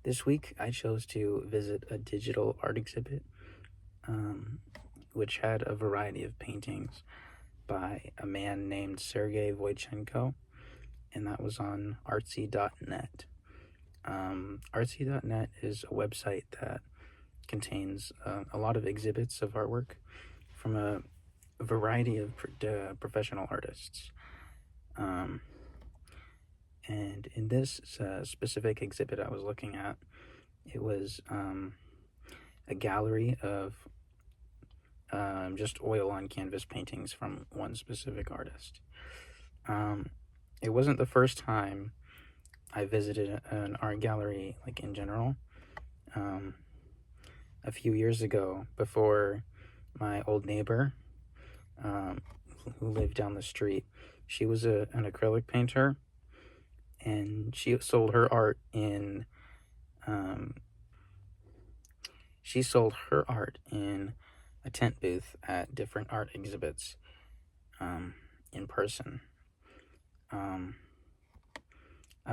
This week, I chose to visit a digital art exhibit, which had a variety of paintings by a man named Sergei Voichenko, and that was on artsy.net. Artsy.net is a website that contains a lot of exhibits of artwork from a variety of professional artists. And in this specific exhibit I was looking at, it was a gallery of just oil on canvas paintings from one specific artist. It wasn't the first time I visited an art gallery, like in general. A few years ago, before my old neighbor, who lived down the street, she was an acrylic painter, and she sold her art in a tent booth at different art exhibits in person. I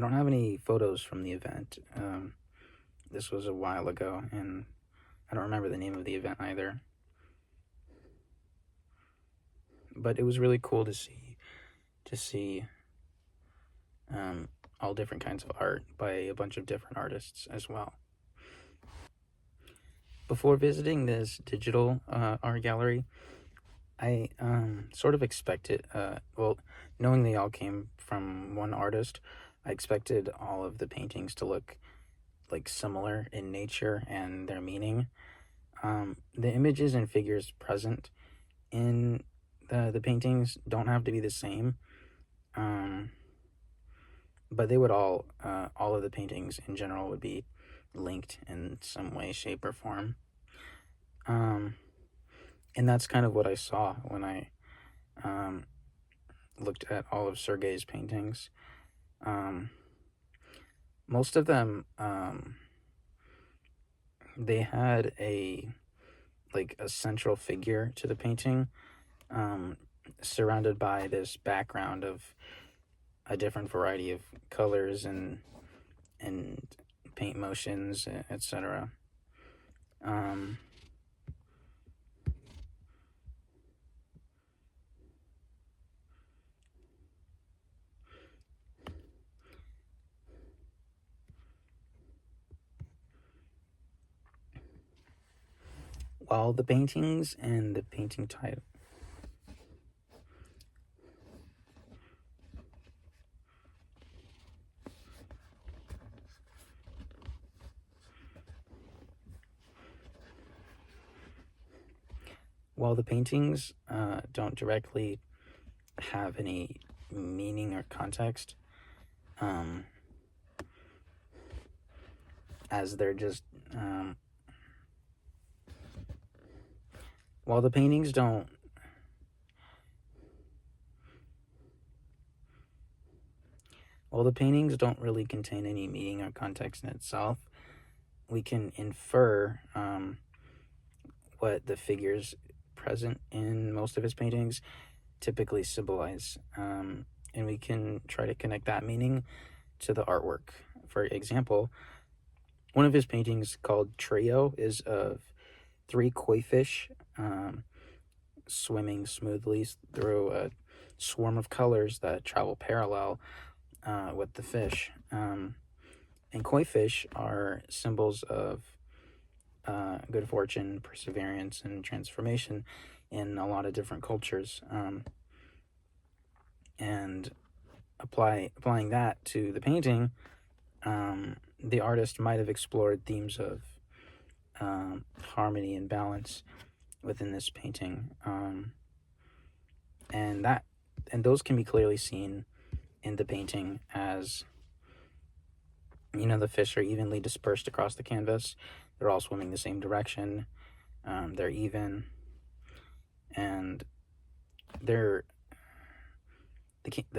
don't have any photos from the event. This was a while ago, and I don't remember the name of the event either. But it was really cool to see all different kinds of art by a bunch of different artists as well. Before visiting this digital art gallery, I sort of expected, knowing they all came from one artist, I expected all of the paintings to look like similar in nature and their meaning. The images and figures present in the paintings don't have to be the same, but they would all of the paintings in general would be linked in some way, shape, or form. And that's kind of what I saw when I looked at all of Sergei's paintings. Most of them, they had a central figure to the painting, surrounded by this background of a different variety of colors and paint motions, etc. While the paintings and the painting title While the paintings don't directly have any meaning or context, as they're just while the paintings don't really contain any meaning or context in itself, we can infer what the figures present in most of his paintings typically symbolize, and we can try to connect that meaning to the artwork. For example, one of his paintings, called Trio, is of 3 koi fish swimming smoothly through a swarm of colors that travel parallel with the fish. And koi fish are symbols of good fortune, perseverance, and transformation in a lot of different cultures. And applying that to the painting, the artist might have explored themes of harmony and balance within this painting, and those can be clearly seen in the painting, as the fish are evenly dispersed across the canvas. They're all swimming the same direction. They're even, and the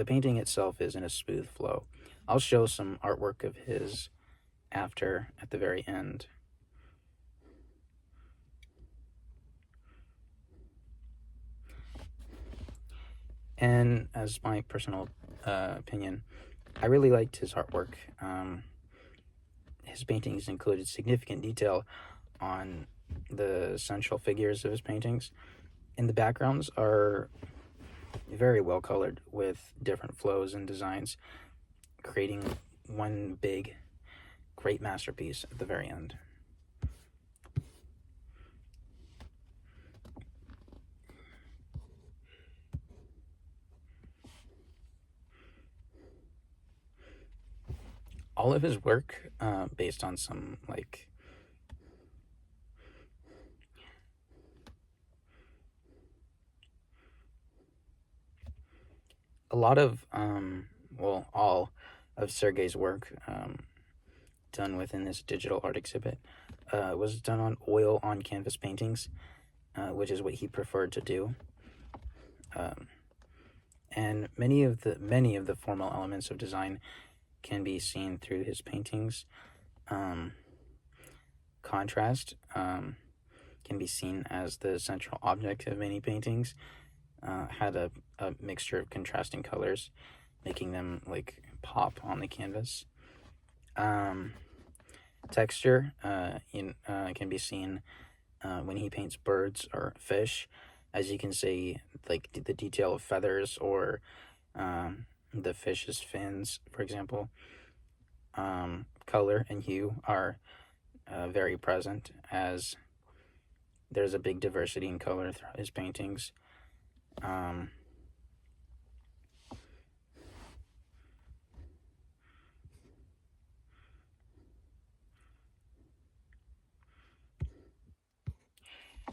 painting itself is in a smooth flow. I'll show some artwork of his at the very end. And as my personal opinion, I really liked his artwork. his paintings included significant detail on the central figures of his paintings, and the backgrounds are very well colored with different flows and designs, creating one big, great masterpiece at the very end. All of his work, based on some like a lot of all of Sergei's work done within this digital art exhibit was done on oil on canvas paintings, which is what he preferred to do. And many of the formal elements of design can be seen through his paintings. Contrast can be seen as the central object of many paintings. Had a mixture of contrasting colors, making them like pop on the canvas. Texture can be seen when he paints birds or fish, as you can see, like the detail of feathers or the fish's fins, for example. Color and hue are very present, as there's a big diversity in color throughout his paintings.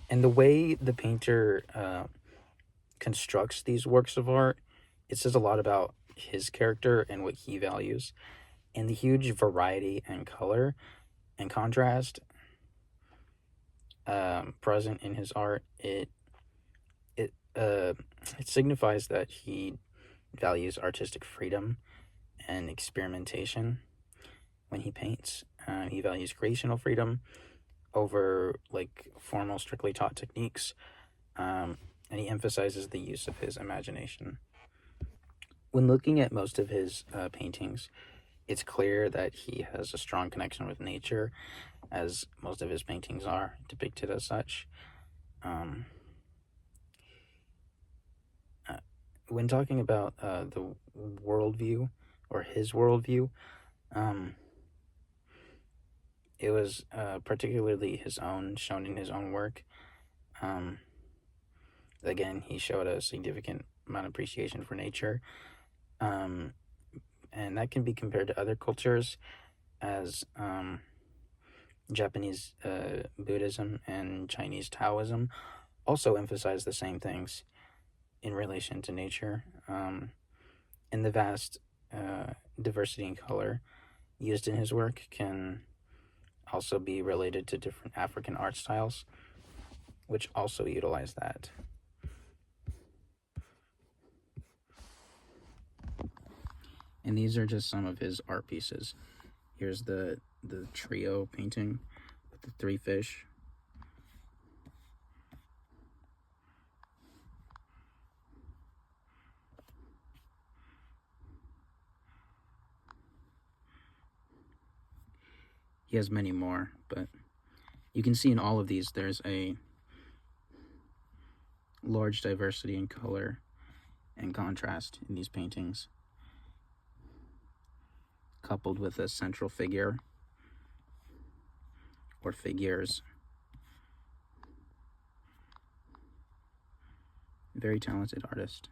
And the way the painter constructs these works of art, it says a lot about his character and what he values. And the huge variety and color and contrast present in his art, it signifies that he values artistic freedom and experimentation when he paints. He values creational freedom over like formal, strictly taught techniques, and he emphasizes the use of his imagination. When looking at most of his paintings, it's clear that he has a strong connection with nature, as most of his paintings are depicted as such. When talking about the worldview, or his worldview, it was particularly his own, shown in his own work. Again, he showed a significant amount of appreciation for nature, and that can be compared to other cultures, as Japanese Buddhism and Chinese Taoism also emphasize the same things in relation to nature. And the vast diversity in color used in his work can also be related to different African art styles, which also utilize that. And these are just some of his art pieces. Here's the trio painting with the three fish. He has many more, but you can see in all of these there's a large diversity in color and contrast in these paintings, coupled with a central figure or figures. Very talented artist.